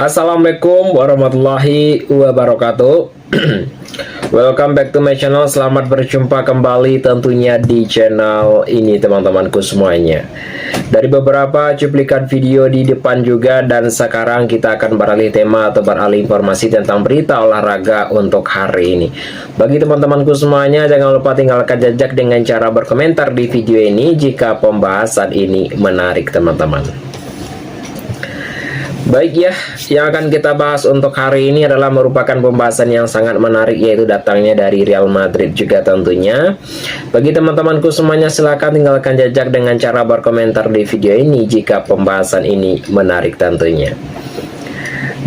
Assalamualaikum warahmatullahi wabarakatuh. Welcome back to my channel. Selamat berjumpa kembali tentunya di channel ini teman-temanku semuanya. Dari beberapa cuplikan video di depan juga, dan sekarang kita akan beralih tema atau beralih informasi tentang berita olahraga untuk hari ini. Bagi teman-temanku semuanya, jangan lupa tinggalkan jejak dengan cara berkomentar di video ini jika pembahasan ini menarik teman-teman. Baik ya, yang akan kita bahas untuk hari ini adalah merupakan pembahasan yang sangat menarik, yaitu datangnya dari Real Madrid juga tentunya. Bagi teman-temanku semuanya, silahkan tinggalkan jejak dengan cara berkomentar di video ini jika pembahasan ini menarik tentunya.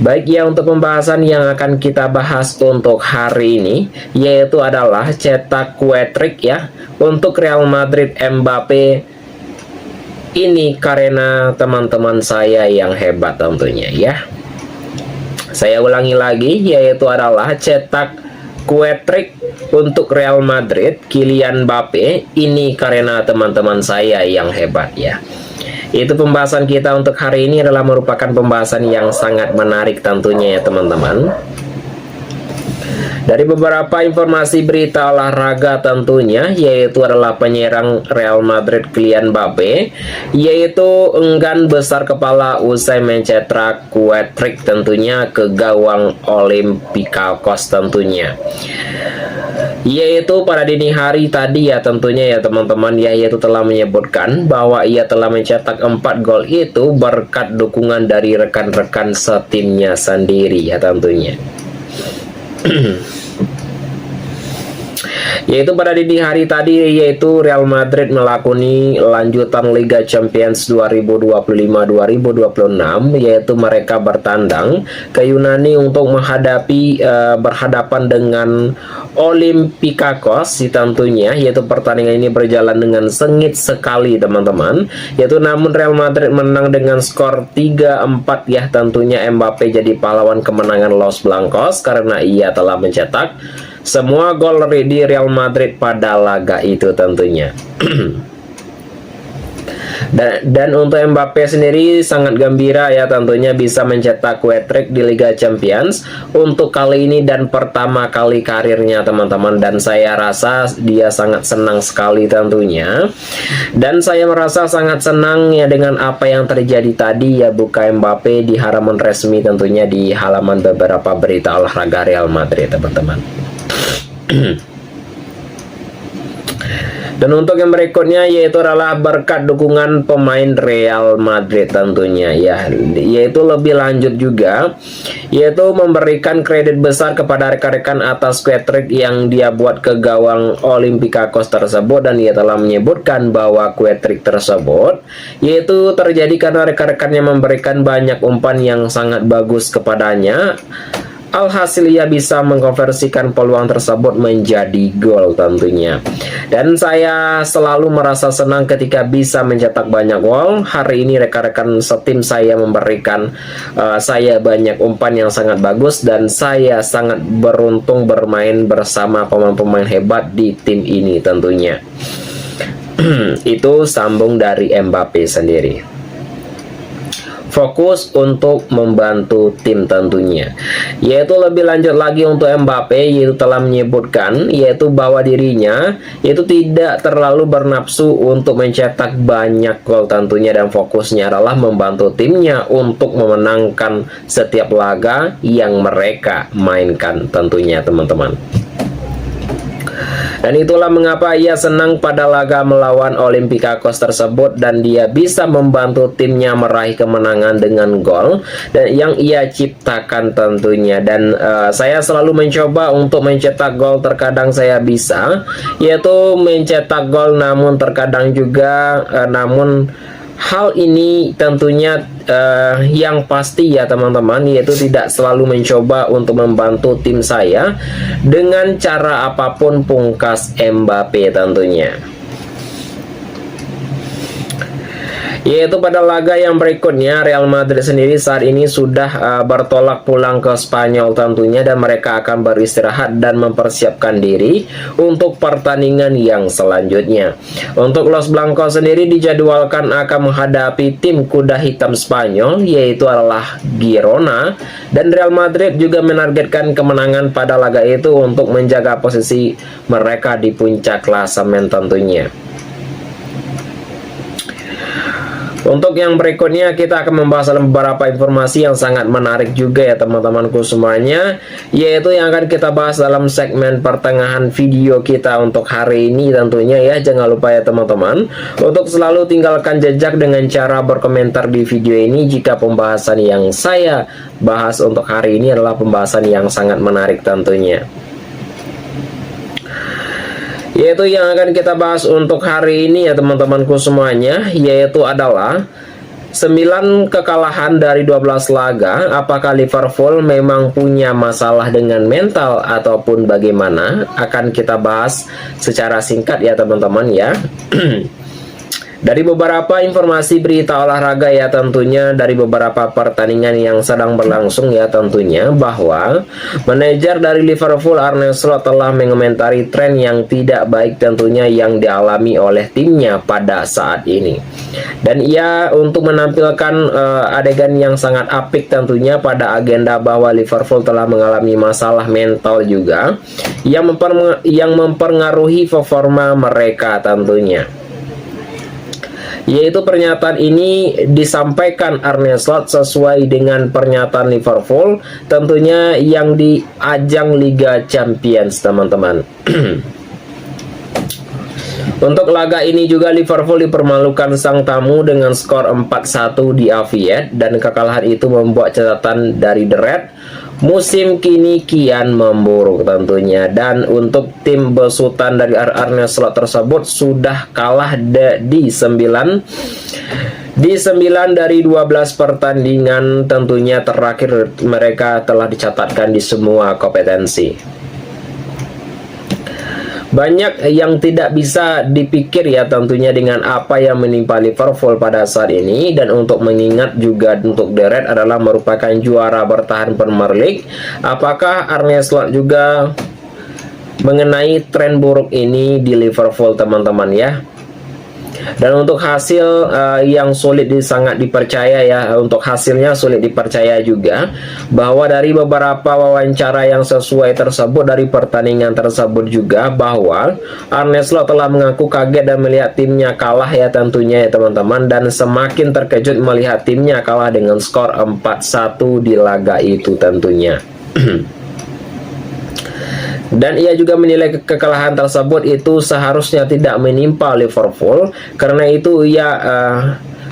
Baik ya, untuk pembahasan yang akan kita bahas untuk hari ini yaitu adalah cetak kue trik ya untuk Real Madrid Mbappe. Ini karena teman-teman saya yang hebat tentunya ya. Saya ulangi lagi, yaitu adalah cetak kue trik untuk Real Madrid Kylian Mbappe. Ini karena teman-teman saya yang hebat ya. Itu pembahasan kita untuk hari ini adalah merupakan pembahasan yang sangat menarik tentunya ya teman-teman. Dari beberapa informasi berita olahraga tentunya, yaitu adalah penyerang Real Madrid Kylian Mbappe yaitu enggan besar kepala usai mencetak kue trik tentunya ke gawang Olympiakos tentunya, yaitu pada dini hari tadi ya tentunya ya teman-teman ya, yaitu telah menyebutkan bahwa ia telah mencetak 4 gol itu berkat dukungan dari rekan-rekan setimnya sendiri ya tentunya. Yaitu pada dini hari tadi, yaitu Real Madrid melakoni lanjutan Liga Champions 2025-2026, yaitu mereka bertandang ke Yunani untuk menghadapi berhadapan dengan Olympiakos tentunya, yaitu pertandingan ini berjalan dengan sengit sekali teman-teman, yaitu namun Real Madrid menang dengan skor 3-4 ya tentunya. Mbappe jadi pahlawan kemenangan Los Blancos karena ia telah mencetak semua gol di Real Madrid pada laga itu tentunya. Dan untuk Mbappe sendiri sangat gembira ya tentunya bisa mencetak kue trik di Liga Champions untuk kali ini dan pertama kali karirnya teman-teman, dan saya rasa dia sangat senang sekali tentunya. Dan saya merasa sangat senang ya dengan apa yang terjadi tadi ya, buka Mbappe di halaman resmi tentunya, di halaman beberapa berita olahraga Real Madrid teman-teman. Dan untuk yang berikutnya yaitu adalah berkat dukungan pemain Real Madrid tentunya ya, yaitu lebih lanjut juga, yaitu memberikan kredit besar kepada rekan-rekan atas kue trik yang dia buat ke gawang Olympiakos tersebut. Dan ia telah menyebutkan bahwa kue trik tersebut yaitu terjadi karena rekan-rekannya memberikan banyak umpan yang sangat bagus kepadanya. Alhasil ia bisa mengkonversikan peluang tersebut menjadi gol tentunya. Dan saya selalu merasa senang ketika bisa mencetak banyak gol. Hari ini rekan-rekan setim saya memberikan saya banyak umpan yang sangat bagus, dan saya sangat beruntung bermain bersama pemain-pemain hebat di tim ini tentunya. Itu sambung dari Mbappe sendiri. Fokus untuk membantu tim tentunya, yaitu lebih lanjut lagi untuk Mbappe, yaitu telah menyebutkan yaitu bahwa dirinya yaitu tidak terlalu bernafsu untuk mencetak banyak gol tentunya, dan fokusnya adalah membantu timnya untuk memenangkan setiap laga yang mereka mainkan tentunya teman-teman. Dan itulah mengapa ia senang pada laga melawan Olympiakos tersebut, dan dia bisa membantu timnya meraih kemenangan dengan gol dan yang ia ciptakan tentunya. Dan saya selalu mencoba untuk mencetak gol, terkadang saya bisa yaitu mencetak gol, namun terkadang juga namun hal ini tentunya yang pasti ya teman-teman, yaitu tidak selalu mencoba untuk membantu tim saya dengan cara apapun, pungkas Mbappe tentunya. Yaitu pada laga yang berikutnya, Real Madrid sendiri saat ini sudah bertolak pulang ke Spanyol tentunya, dan mereka akan beristirahat dan mempersiapkan diri untuk pertandingan yang selanjutnya. Untuk Los Blancos sendiri dijadwalkan akan menghadapi tim kuda hitam Spanyol, yaitu adalah Girona, dan Real Madrid juga menargetkan kemenangan pada laga itu untuk menjaga posisi mereka di puncak klasemen tentunya. Untuk yang berikutnya kita akan membahas dalam beberapa informasi yang sangat menarik juga ya teman-temanku semuanya, yaitu yang akan kita bahas dalam segmen pertengahan video kita untuk hari ini tentunya ya. Jangan lupa ya teman-teman untuk selalu tinggalkan jejak dengan cara berkomentar di video ini jika pembahasan yang saya bahas untuk hari ini adalah pembahasan yang sangat menarik tentunya. Yaitu yang akan kita bahas untuk hari ini ya teman-temanku semuanya, yaitu adalah 9 kekalahan dari 12 laga. Apakah Liverpool memang punya masalah dengan mental ataupun bagaimana? Akan kita bahas secara singkat ya teman-teman ya. Dari beberapa informasi berita olahraga ya tentunya, dari beberapa pertandingan yang sedang berlangsung ya tentunya, bahwa manajer dari Liverpool Arne Slot telah mengomentari tren yang tidak baik tentunya yang dialami oleh timnya pada saat ini. Dan ia untuk menampilkan adegan yang sangat apik tentunya pada agenda bahwa Liverpool telah mengalami masalah mental juga yang mempengaruhi performa mereka tentunya. Yaitu pernyataan ini disampaikan Arne Slot sesuai dengan pernyataan Liverpool tentunya yang di ajang Liga Champions teman-teman. Untuk laga ini juga Liverpool dipermalukan sang tamu dengan skor 4-1 di Avied, dan kekalahan itu membuat catatan dari The Red musim kini kian memburuk tentunya. Dan untuk tim besutan dari Arne Slot tersebut sudah kalah di 9 dari 12 pertandingan tentunya terakhir mereka telah dicatatkan di semua kompetensi. Banyak yang tidak bisa dipikir ya tentunya dengan apa yang menimpa Liverpool pada saat ini. Dan untuk mengingat juga untuk The Red adalah merupakan juara bertahan Premier League. Apakah Arne Slot juga mengenai tren buruk ini di Liverpool teman-teman ya? Dan untuk hasil yang sulit sangat dipercaya ya, untuk hasilnya sulit dipercaya juga, bahwa dari beberapa wawancara yang sesuai tersebut dari pertandingan tersebut juga, bahwa Arne Slot telah mengaku kaget dan melihat timnya kalah ya tentunya ya teman-teman, dan semakin terkejut melihat timnya kalah dengan skor 4-1 di laga itu tentunya. Dan ia juga menilai kekalahan tersebut itu seharusnya tidak menimpa Liverpool. Karena itu ia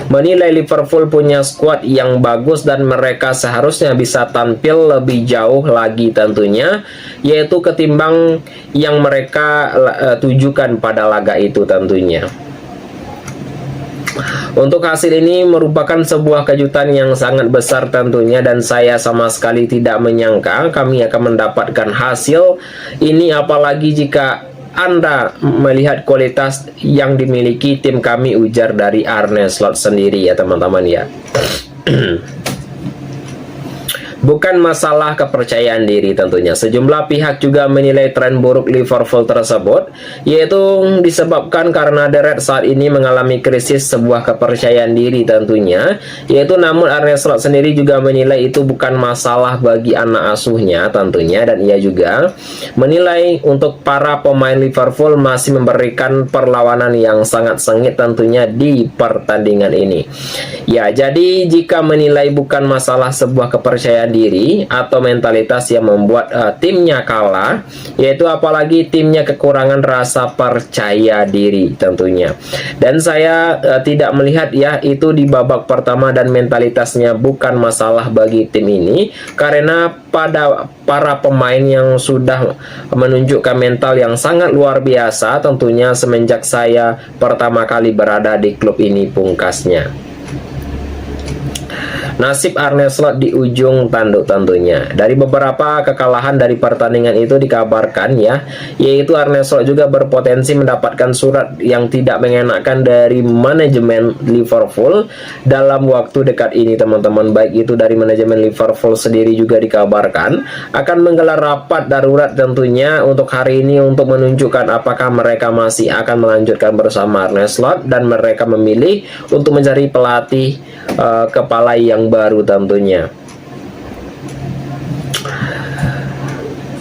menilai Liverpool punya skuad yang bagus dan mereka seharusnya bisa tampil lebih jauh lagi tentunya, yaitu ketimbang yang mereka tujukan pada laga itu tentunya. Untuk hasil ini merupakan sebuah kejutan yang sangat besar tentunya, dan saya sama sekali tidak menyangka kami akan mendapatkan hasil ini, apalagi jika Anda melihat kualitas yang dimiliki tim kami, ujar dari Arne Slot sendiri ya teman-teman ya. Bukan masalah kepercayaan diri tentunya. Sejumlah pihak juga menilai tren buruk Liverpool tersebut, yaitu disebabkan karena The Red saat ini mengalami krisis sebuah kepercayaan diri tentunya, yaitu namun Arne Slot sendiri juga menilai itu bukan masalah bagi anak asuhnya tentunya, dan ia juga menilai untuk para pemain Liverpool masih memberikan perlawanan yang sangat sengit tentunya di pertandingan ini. Ya, jadi jika menilai bukan masalah sebuah kepercayaan diri atau mentalitas yang membuat timnya kalah, yaitu apalagi timnya kekurangan rasa percaya diri tentunya. Dan saya tidak melihat ya itu di babak pertama, dan mentalitasnya bukan masalah bagi tim ini, karena pada para pemain yang sudah menunjukkan mental yang sangat luar biasa tentunya semenjak saya pertama kali berada di klub ini pungkasnya. nasib Arne Slot di ujung tanduk tentunya. Dari beberapa kekalahan dari pertandingan itu dikabarkan ya, yaitu Arne Slot juga berpotensi mendapatkan surat yang tidak mengenakan dari manajemen Liverpool dalam waktu dekat ini teman-teman. Baik itu dari manajemen Liverpool sendiri juga dikabarkan akan menggelar rapat darurat tentunya untuk hari ini untuk menunjukkan apakah mereka masih akan melanjutkan bersama Arne Slot dan mereka memilih untuk mencari pelatih kepala yang baru tentunya.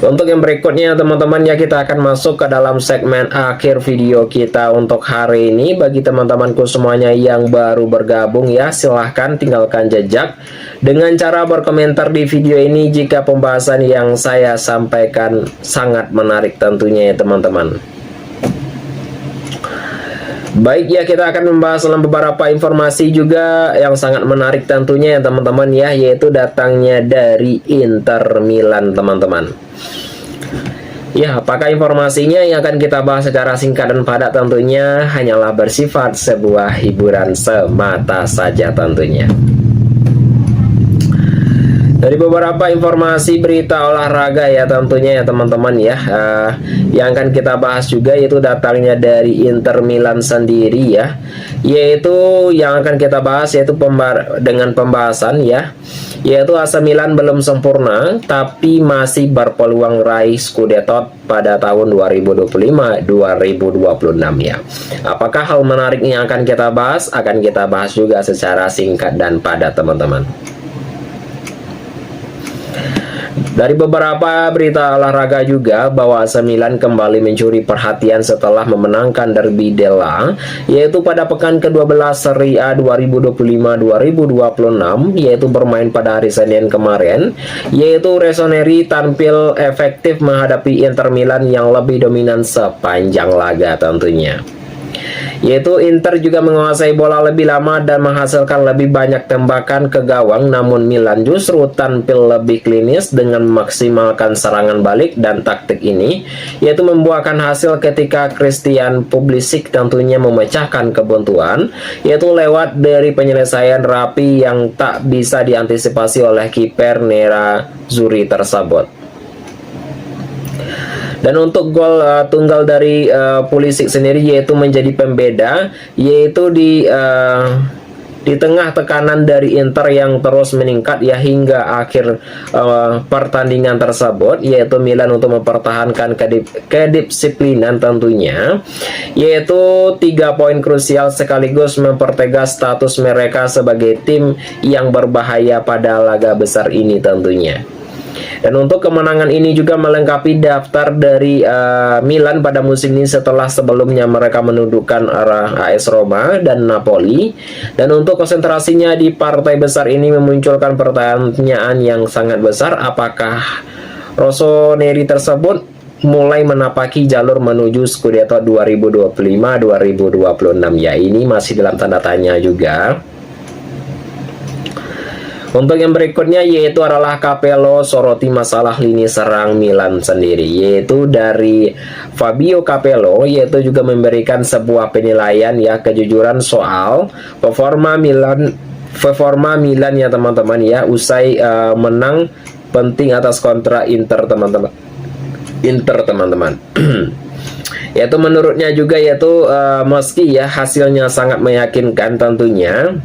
Untuk yang berikutnya teman-teman ya, kita akan masuk ke dalam segmen akhir video kita untuk hari ini. Bagi teman-temanku semuanya yang baru bergabung ya, silahkan tinggalkan jejak dengan cara berkomentar di video ini jika pembahasan yang saya sampaikan sangat menarik tentunya ya teman-teman. Baik ya, kita akan membahas dalam beberapa informasi juga yang sangat menarik tentunya ya teman-teman ya, yaitu datangnya dari Inter Milan teman-teman. Ya, apakah informasinya yang akan kita bahas secara singkat dan padat tentunya hanyalah bersifat sebuah hiburan semata saja tentunya. Dari beberapa informasi berita olahraga ya tentunya ya teman-teman ya, yang akan kita bahas juga yaitu datangnya dari Inter Milan sendiri ya, yaitu yang akan kita bahas yaitu dengan pembahasan ya, yaitu AC Milan belum sempurna tapi masih berpeluang raih Scudetto pada tahun 2025-2026 ya. Apakah hal menarik yang akan kita bahas? Akan kita bahas juga secara singkat dan padat teman-teman. Dari beberapa berita olahraga juga bahwa AC Milan kembali mencuri perhatian setelah memenangkan Derby della, yaitu pada pekan ke-12 Serie A 2025-2026, yaitu bermain pada hari Senin kemarin, yaitu Rossoneri tampil efektif menghadapi Inter Milan yang lebih dominan sepanjang laga tentunya. Yaitu Inter juga menguasai bola lebih lama dan menghasilkan lebih banyak tembakan ke gawang, namun Milan justru tampil lebih klinis dengan memaksimalkan serangan balik, dan taktik ini yaitu membuahkan hasil ketika Christian Pulisic tentunya memecahkan kebuntuan, yaitu lewat dari penyelesaian rapi yang tak bisa diantisipasi oleh kiper Nerazzurri tersebut. Dan untuk gol tunggal dari Pulisic sendiri yaitu menjadi pembeda, yaitu di tengah tekanan dari Inter yang terus meningkat ya hingga akhir pertandingan tersebut, yaitu Milan untuk mempertahankan kedisiplinan tentunya, yaitu 3 poin krusial sekaligus mempertegas status mereka sebagai tim yang berbahaya pada laga besar ini tentunya. Dan untuk kemenangan ini juga melengkapi daftar dari Milan pada musim ini setelah sebelumnya mereka menundukkan AS Roma dan Napoli. Dan untuk konsentrasinya di partai besar ini memunculkan pertanyaan yang sangat besar, apakah Rossoneri tersebut mulai menapaki jalur menuju Scudetto 2025-2026 ya, ini masih dalam tanda tanya juga. Untuk yang berikutnya yaitu adalah Capello soroti masalah lini serang Milan sendiri, yaitu dari Fabio Capello, yaitu juga memberikan sebuah penilaian ya kejujuran soal performa Milan ya teman-teman ya, usai menang penting atas kontra Inter teman-teman. Yaitu menurutnya juga yaitu meski ya hasilnya sangat meyakinkan tentunya,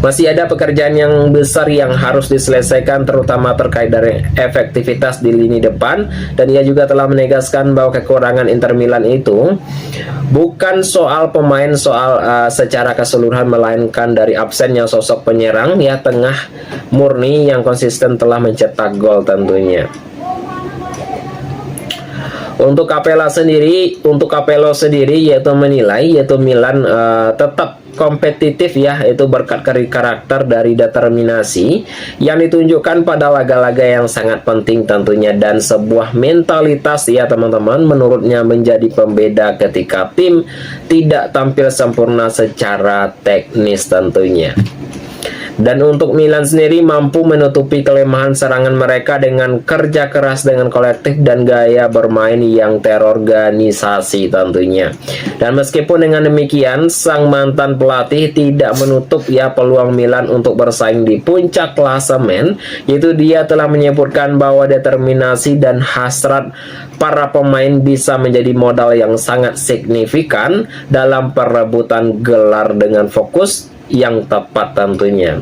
masih ada pekerjaan yang besar yang harus diselesaikan, terutama terkait dari efektivitas di lini depan. Dan ia juga telah menegaskan bahwa kekurangan Inter Milan itu bukan soal pemain, secara keseluruhan, melainkan dari absennya sosok penyerang ya tengah murni yang konsisten telah mencetak gol tentunya. Untuk Capello sendiri yaitu menilai yaitu Milan tetap kompetitif ya, itu berkat karakter dari determinasi yang ditunjukkan pada laga-laga yang sangat penting tentunya, dan sebuah mentalitas ya teman-teman menurutnya menjadi pembeda ketika tim tidak tampil sempurna secara teknis tentunya. Dan untuk Milan sendiri mampu menutupi kelemahan serangan mereka dengan kerja keras dengan kolektif dan gaya bermain yang terorganisasi tentunya. Dan meskipun dengan demikian, sang mantan pelatih tidak menutup ya peluang Milan untuk bersaing di puncak klasemen, yaitu dia telah menyebutkan bahwa determinasi dan hasrat para pemain bisa menjadi modal yang sangat signifikan dalam perebutan gelar dengan fokus yang tepat tentunya.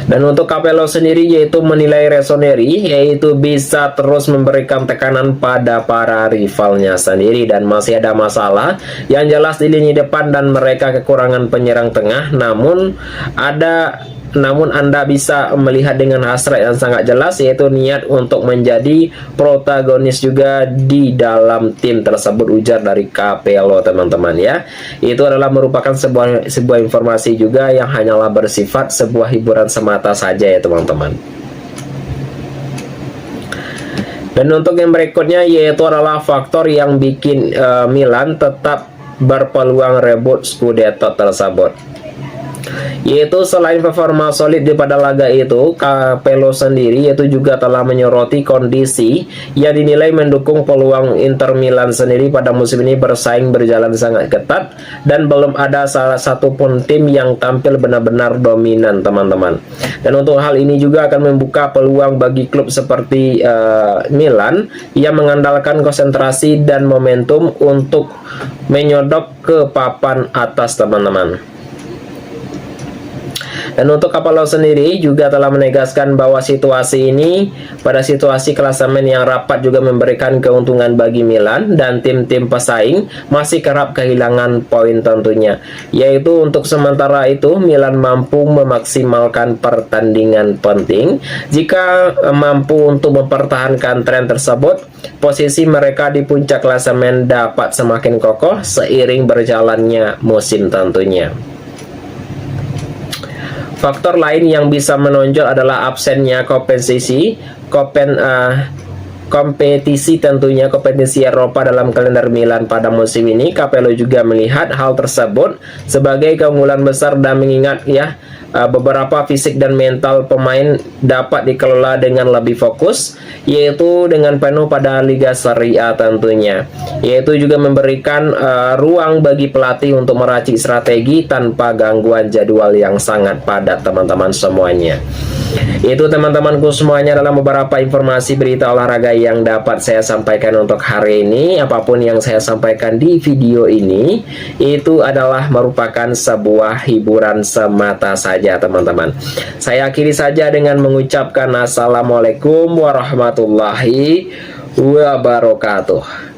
Dan untuk Capello sendiri yaitu menilai Rossoneri yaitu bisa terus memberikan tekanan pada para rivalnya sendiri dan masih ada masalah yang jelas di lini depan dan mereka kekurangan penyerang tengah, namun Anda bisa melihat dengan hasrat yang sangat jelas yaitu niat untuk menjadi protagonis juga di dalam tim tersebut, ujar dari Capello teman-teman ya. Itu adalah merupakan sebuah informasi juga yang hanyalah bersifat sebuah hiburan semata saja ya teman-teman. Dan untuk yang berikutnya yaitu adalah faktor yang bikin Milan tetap berpeluang rebut Scudetto tersebut, yaitu selain performa solid pada laga itu, Capello sendiri yaitu juga telah menyoroti kondisi yang dinilai mendukung peluang Inter Milan sendiri pada musim ini bersaing berjalan sangat ketat dan belum ada salah satu pun tim yang tampil benar-benar dominan teman-teman. Dan untuk hal ini juga akan membuka peluang bagi klub seperti Milan yang mengandalkan konsentrasi dan momentum untuk menyodok ke papan atas teman-teman. Dan untuk Capello sendiri juga telah menegaskan bahwa situasi ini pada situasi klasemen yang rapat juga memberikan keuntungan bagi Milan dan tim-tim pesaing masih kerap kehilangan poin tentunya. Yaitu untuk sementara itu Milan mampu memaksimalkan pertandingan penting. Jika mampu untuk mempertahankan tren tersebut, posisi mereka di puncak klasemen dapat semakin kokoh seiring berjalannya musim tentunya. Faktor lain yang bisa menonjol adalah absennya kompetisi tentunya kompetisi Eropa dalam kalender Milan pada musim ini. Capello juga melihat hal tersebut sebagai keunggulan besar dan mengingat ya beberapa fisik dan mental pemain dapat dikelola dengan lebih fokus, yaitu dengan penuh pada Liga Serie A tentunya, yaitu juga memberikan ruang bagi pelatih untuk meracik strategi tanpa gangguan jadwal yang sangat padat teman-teman semuanya. Itu teman-temanku semuanya adalah beberapa informasi berita olahraga yang dapat saya sampaikan untuk hari ini. Apapun yang saya sampaikan di video ini itu adalah merupakan sebuah hiburan semata saja teman-teman. Saya akhiri saja dengan mengucapkan assalamualaikum warahmatullahi wabarakatuh.